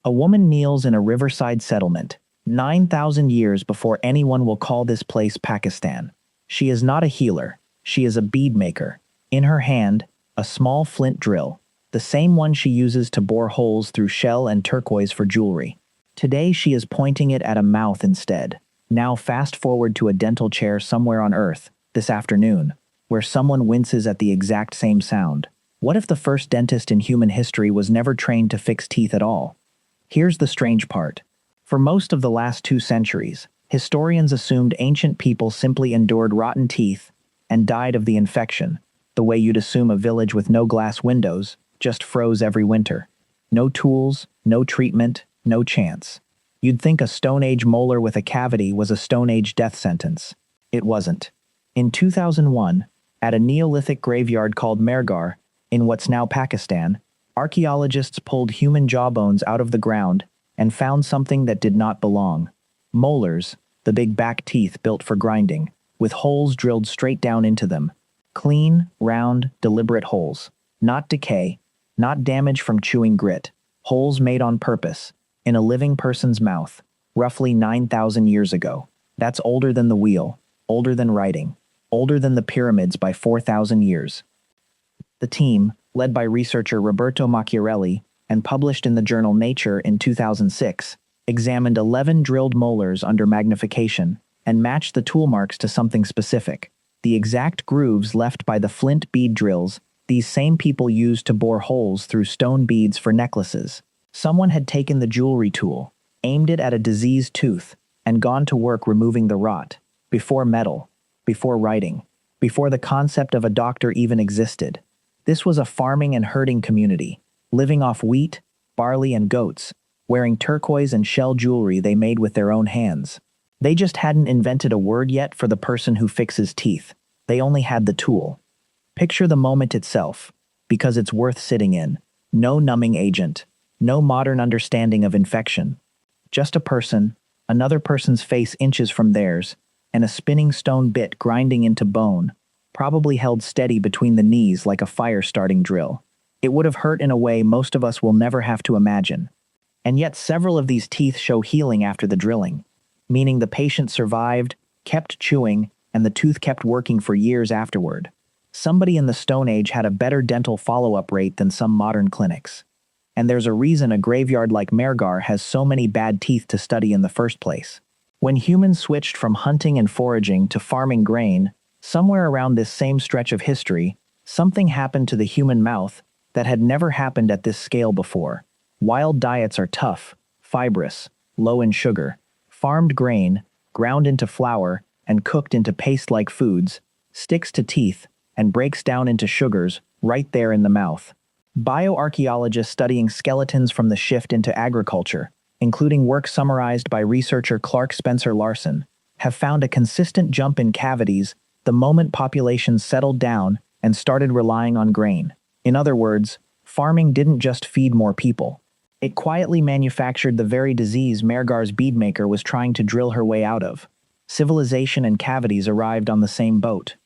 A woman kneels in a riverside settlement, 9,000 years before anyone will call this place Pakistan. She is not a healer, she is a bead maker. In her hand, a small flint drill, the same one she uses to bore holes through shell and turquoise for jewelry. Today she is pointing it at a mouth instead. Now fast forward to a dental chair somewhere on Earth, this afternoon, where someone winces at the exact same sound. What if the first dentist in human history was never trained to fix teeth at all? Here's the strange part. For most of the last 2 centuries, historians assumed ancient people simply endured rotten teeth and died of the infection, the way you'd assume a village with no glass windows just froze every winter. No tools, no treatment, no chance. You'd think a Stone Age molar with a cavity was a Stone Age death sentence. It wasn't. In 2001, at a Neolithic graveyard called Mehrgarh, in what's now Pakistan, archaeologists pulled human jawbones out of the ground and found something that did not belong. Molars, the big back teeth built for grinding, with holes drilled straight down into them. Clean, round, deliberate holes. Not decay, not damage from chewing grit. Holes made on purpose, in a living person's mouth, roughly 9,000 years ago. That's older than the wheel, older than writing, older than the pyramids by 4,000 years. The team, led by researcher Roberto Macchiarelli and published in the journal Nature in 2006, examined 11 drilled molars under magnification and matched the tool marks to something specific. The exact grooves left by the flint bead drills these same people used to bore holes through stone beads for necklaces. Someone had taken the jewelry tool, aimed it at a diseased tooth, and gone to work removing the rot. Before metal, before writing, before the concept of a doctor even existed. This was a farming and herding community, living off wheat, barley, and goats, wearing turquoise and shell jewelry they made with their own hands. They just hadn't invented a word yet for the person who fixes teeth. They only had the tool. Picture the moment itself, because it's worth sitting in. No numbing agent, no modern understanding of infection. Just a person, another person's face inches from theirs, and a spinning stone bit grinding into bone, probably held steady between the knees like a fire-starting drill. It would have hurt in a way most of us will never have to imagine. And yet several of these teeth show healing after the drilling, meaning the patient survived, kept chewing, and the tooth kept working for years afterward. Somebody in the Stone Age had a better dental follow-up rate than some modern clinics. And there's a reason a graveyard like Mehrgarh has so many bad teeth to study in the first place. When humans switched from hunting and foraging to farming grain, somewhere around this same stretch of history, something happened to the human mouth that had never happened at this scale before. Wild diets are tough, fibrous, low in sugar. Farmed grain, ground into flour, and cooked into paste-like foods, sticks to teeth, and breaks down into sugars right there in the mouth. Bioarchaeologists studying skeletons from the shift into agriculture, including work summarized by researcher Clark Spencer Larsen, have found a consistent jump in cavities the moment populations settled down and started relying on grain. In other words, farming didn't just feed more people. It quietly manufactured the very disease Mehrgarh's beadmaker was trying to drill her way out of. Civilization and cavities arrived on the same boat.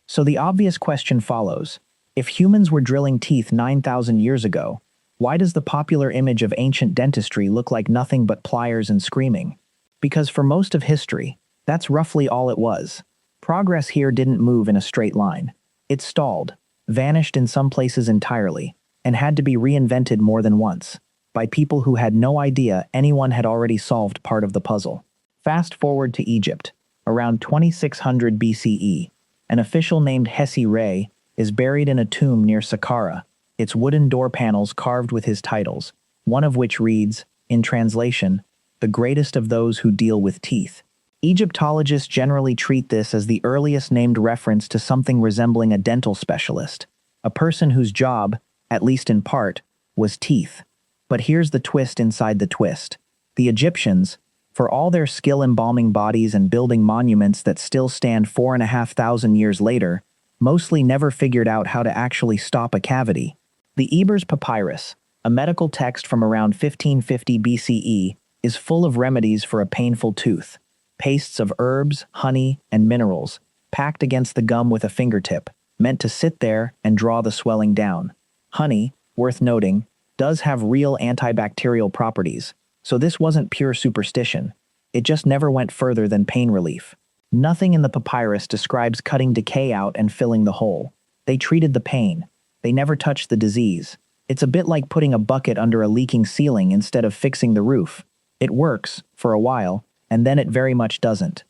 So the obvious question follows. If humans were drilling teeth 9,000 years ago, why does the popular image of ancient dentistry look like nothing but pliers and screaming? Because for most of history, that's roughly all it was. Progress here didn't move in a straight line. It stalled, vanished in some places entirely, and had to be reinvented more than once, by people who had no idea anyone had already solved part of the puzzle. Fast forward to Egypt, around 2600 BCE. An official named Hesy-Re is buried in a tomb near Saqqara, its wooden door panels carved with his titles, one of which reads, in translation, the greatest of those who deal with teeth. Egyptologists generally treat this as the earliest named reference to something resembling a dental specialist, a person whose job, at least in part, was teeth. But here's the twist inside the twist. The Egyptians, for all their skill embalming bodies and building monuments that still stand 4,500 years later, mostly never figured out how to actually stop a cavity. The Ebers Papyrus, a medical text from around 1550 BCE, is full of remedies for a painful tooth. Pastes of herbs, honey, and minerals, packed against the gum with a fingertip, meant to sit there and draw the swelling down. Honey, worth noting, does have real antibacterial properties, so this wasn't pure superstition. It just never went further than pain relief. Nothing in the papyrus describes cutting decay out and filling the hole. They treated the pain. They never touched the disease. It's a bit like putting a bucket under a leaking ceiling instead of fixing the roof. It works, for a while, and then it very much doesn't.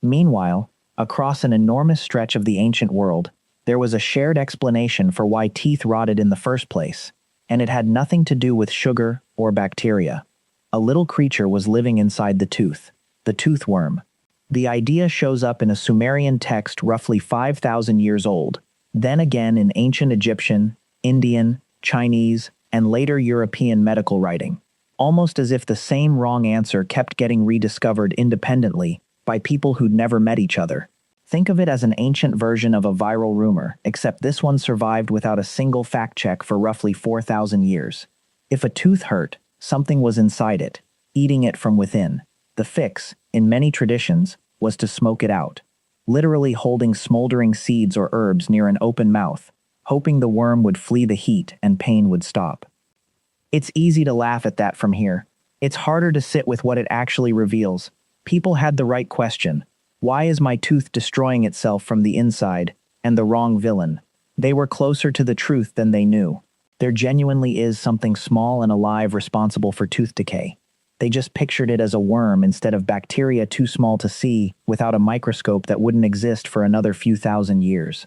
Meanwhile, across an enormous stretch of the ancient world, there was a shared explanation for why teeth rotted in the first place, and it had nothing to do with sugar or bacteria. A little creature was living inside the tooth worm. The idea shows up in a Sumerian text roughly 5,000 years old, then again in ancient Egyptian, Indian, Chinese, and later European medical writing, almost as if the same wrong answer kept getting rediscovered independently by people who'd never met each other. Think of it as an ancient version of a viral rumor, except this one survived without a single fact check for roughly 4,000 years. If a tooth hurt, something was inside it, eating it from within. The fix, in many traditions, was to smoke it out, literally holding smoldering seeds or herbs near an open mouth, hoping the worm would flee the heat and pain would stop. It's easy to laugh at that from here. It's harder to sit with what it actually reveals. People had the right question. Why is my tooth destroying itself from the inside? And the wrong villain. They were closer to the truth than they knew. There genuinely is something small and alive responsible for tooth decay. They just pictured it as a worm instead of bacteria too small to see without a microscope that wouldn't exist for another few thousand years.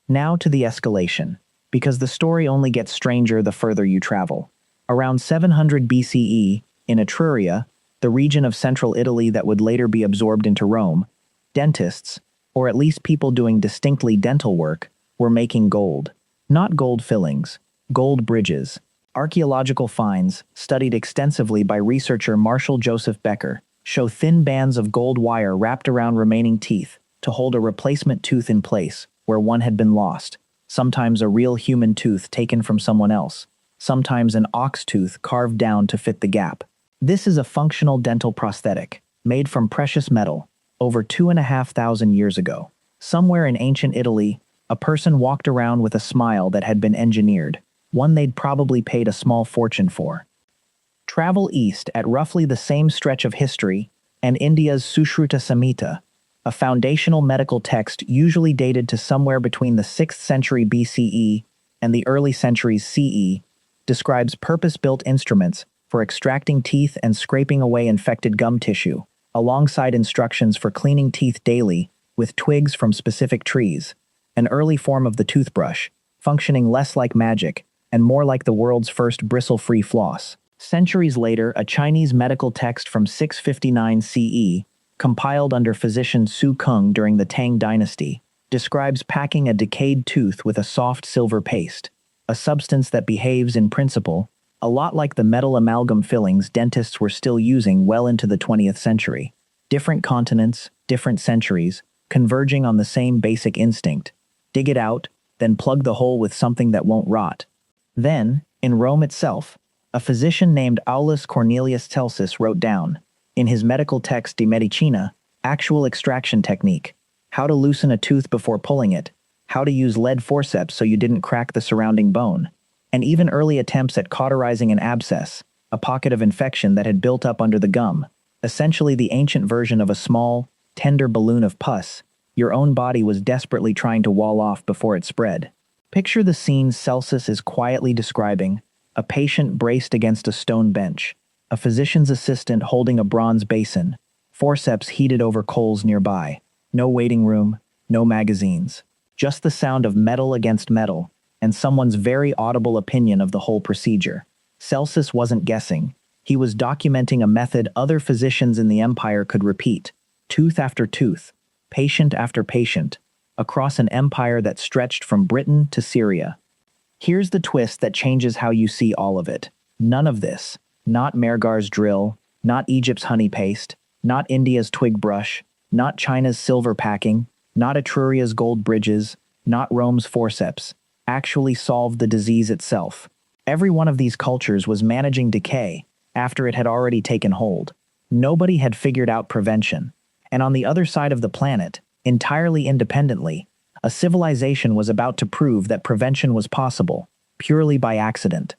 Now to the escalation, because the story only gets stranger the further you travel. Around 700 BCE, in Etruria, the region of central Italy that would later be absorbed into Rome, dentists, or at least people doing distinctly dental work, were making gold. Not gold fillings, gold bridges. Archaeological finds, studied extensively by researcher Marshall Joseph Becker, show thin bands of gold wire wrapped around remaining teeth to hold a replacement tooth in place where one had been lost, sometimes a real human tooth taken from someone else, sometimes an ox tooth carved down to fit the gap. This is a functional dental prosthetic, made from precious metal, over 2,500 years ago. Somewhere in ancient Italy, a person walked around with a smile that had been engineered, one they'd probably paid a small fortune for. Travel east at roughly the same stretch of history, and India's Sushruta Samhita, a foundational medical text usually dated to somewhere between the 6th century BCE and the early centuries CE, describes purpose-built instruments for extracting teeth and scraping away infected gum tissue, alongside instructions for cleaning teeth daily with twigs from specific trees, an early form of the toothbrush, functioning less like magic and more like the world's first bristle-free floss. Centuries later, a Chinese medical text from 659 CE, compiled under physician Su Kung during the Tang Dynasty, describes packing a decayed tooth with a soft silver paste, a substance that behaves in principle a lot like the metal amalgam fillings dentists were still using well into the 20th century. Different continents, different centuries, converging on the same basic instinct. Dig it out, then plug the hole with something that won't rot. Then, in Rome itself, a physician named Aulus Cornelius Celsus wrote down, in his medical text De Medicina, actual extraction technique, how to loosen a tooth before pulling it, how to use lead forceps so you didn't crack the surrounding bone, and even early attempts at cauterizing an abscess, a pocket of infection that had built up under the gum, essentially the ancient version of a small, tender balloon of pus your own body was desperately trying to wall off before it spread. Picture the scene Celsus is quietly describing, a patient braced against a stone bench, a physician's assistant holding a bronze basin, forceps heated over coals nearby, no waiting room, no magazines, just the sound of metal against metal, and someone's very audible opinion of the whole procedure. Celsus wasn't guessing. He was documenting a method other physicians in the empire could repeat, tooth after tooth, patient after patient, across an empire that stretched from Britain to Syria. Here's the twist that changes how you see all of it. None of this, not Mergar's drill, not Egypt's honey paste, not India's twig brush, not China's silver packing, not Etruria's gold bridges, not Rome's forceps, actually solved the disease itself. Every one of these cultures was managing decay after it had already taken hold. Nobody had figured out prevention. And on the other side of the planet, entirely independently, a civilization was about to prove that prevention was possible, purely by accident.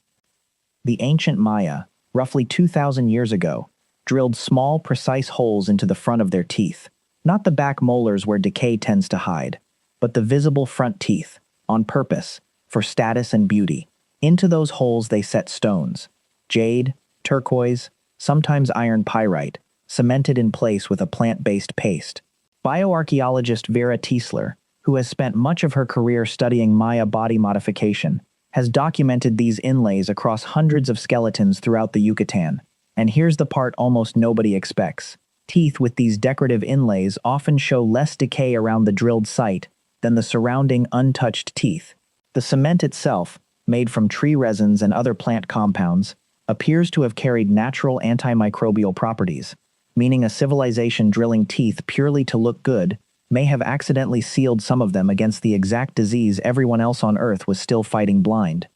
The ancient Maya, roughly 2,000 years ago, drilled small, precise holes into the front of their teeth. Not the back molars where decay tends to hide, but the visible front teeth, on purpose, for status and beauty. Into those holes they set stones, jade, turquoise, sometimes iron pyrite, cemented in place with a plant-based paste. Bioarchaeologist Vera Tiesler, who has spent much of her career studying Maya body modification, has documented these inlays across hundreds of skeletons throughout the Yucatan. And here's the part almost nobody expects. Teeth with these decorative inlays often show less decay around the drilled site than the surrounding untouched teeth. The cement itself, made from tree resins and other plant compounds, appears to have carried natural antimicrobial properties, meaning a civilization drilling teeth purely to look good may have accidentally sealed some of them against the exact disease everyone else on Earth was still fighting blind.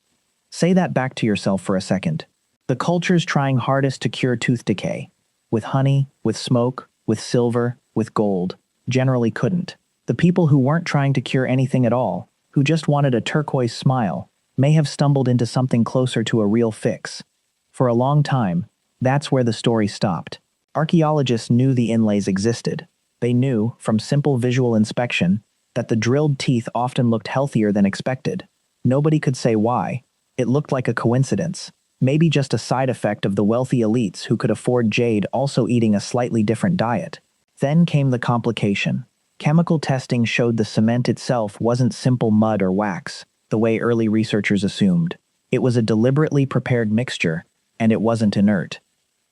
Say that back to yourself for a second. The cultures trying hardest to cure tooth decay, with honey, with smoke, with silver, with gold, generally couldn't. The people who weren't trying to cure anything at all, who just wanted a turquoise smile, may have stumbled into something closer to a real fix. For a long time, that's where the story stopped. Archaeologists knew the inlays existed. They knew, from simple visual inspection, that the drilled teeth often looked healthier than expected. Nobody could say why. It looked like a coincidence. Maybe just a side effect of the wealthy elites who could afford jade also eating a slightly different diet. Then came the complication. Chemical testing showed the cement itself wasn't simple mud or wax, the way early researchers assumed. It was a deliberately prepared mixture, and it wasn't inert.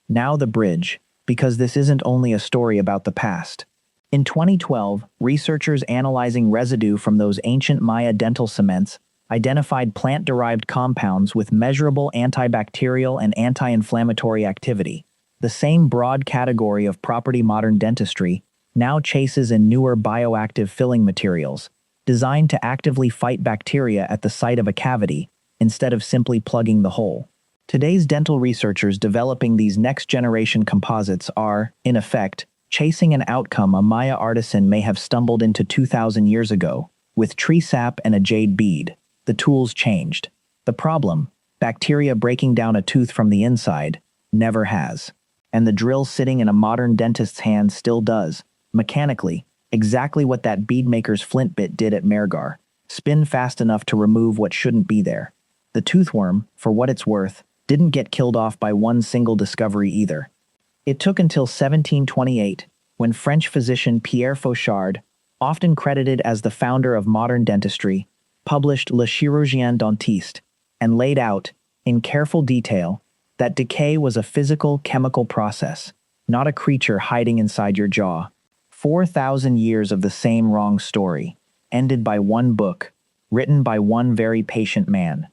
Now the bridge, because this isn't only a story about the past. In 2012, researchers analyzing residue from those ancient Maya dental cements identified plant-derived compounds with measurable antibacterial and anti-inflammatory activity. The same broad category of property modern dentistry now chases in newer bioactive filling materials, designed to actively fight bacteria at the site of a cavity, instead of simply plugging the hole. Today's dental researchers developing these next-generation composites are, in effect, chasing an outcome a Maya artisan may have stumbled into 2,000 years ago. With tree sap and a jade bead, the tools changed. The problem, bacteria breaking down a tooth from the inside, never has. And the drill sitting in a modern dentist's hand still does, mechanically, exactly what that beadmaker's flint bit did at Mergar. Spin fast enough to remove what shouldn't be there. The toothworm, for what it's worth, didn't get killed off by one single discovery either. It took until 1728, when French physician Pierre Fauchard, often credited as the founder of modern dentistry, published Le Chirurgien Dentiste, and laid out, in careful detail, that decay was a physical, chemical process, not a creature hiding inside your jaw. 4,000 years of the same wrong story, ended by one book, written by one very patient man.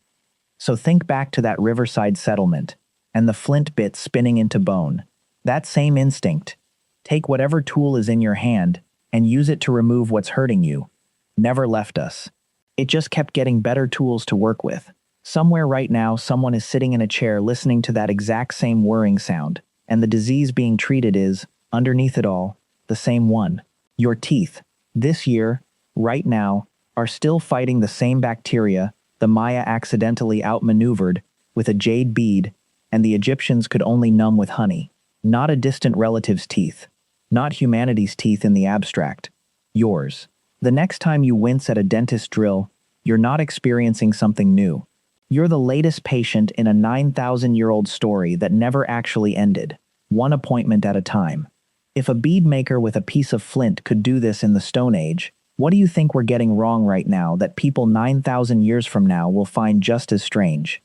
So think back to that riverside settlement, and the flint bit spinning into bone. That same instinct. Take whatever tool is in your hand, and use it to remove what's hurting you. Never left us. It just kept getting better tools to work with. Somewhere right now, someone is sitting in a chair listening to that exact same whirring sound, and the disease being treated is, underneath it all, the same one. Your teeth, this year, right now, are still fighting the same bacteria the Maya accidentally outmaneuvered with a jade bead, and the Egyptians could only numb with honey. Not a distant relative's teeth. Not humanity's teeth in the abstract. Yours. The next time you wince at a dentist drill, you're not experiencing something new. You're the latest patient in a 9,000-year-old story that never actually ended, one appointment at a time. If a bead maker with a piece of flint could do this in the Stone Age, what do you think we're getting wrong right now that people 9,000 years from now will find just as strange?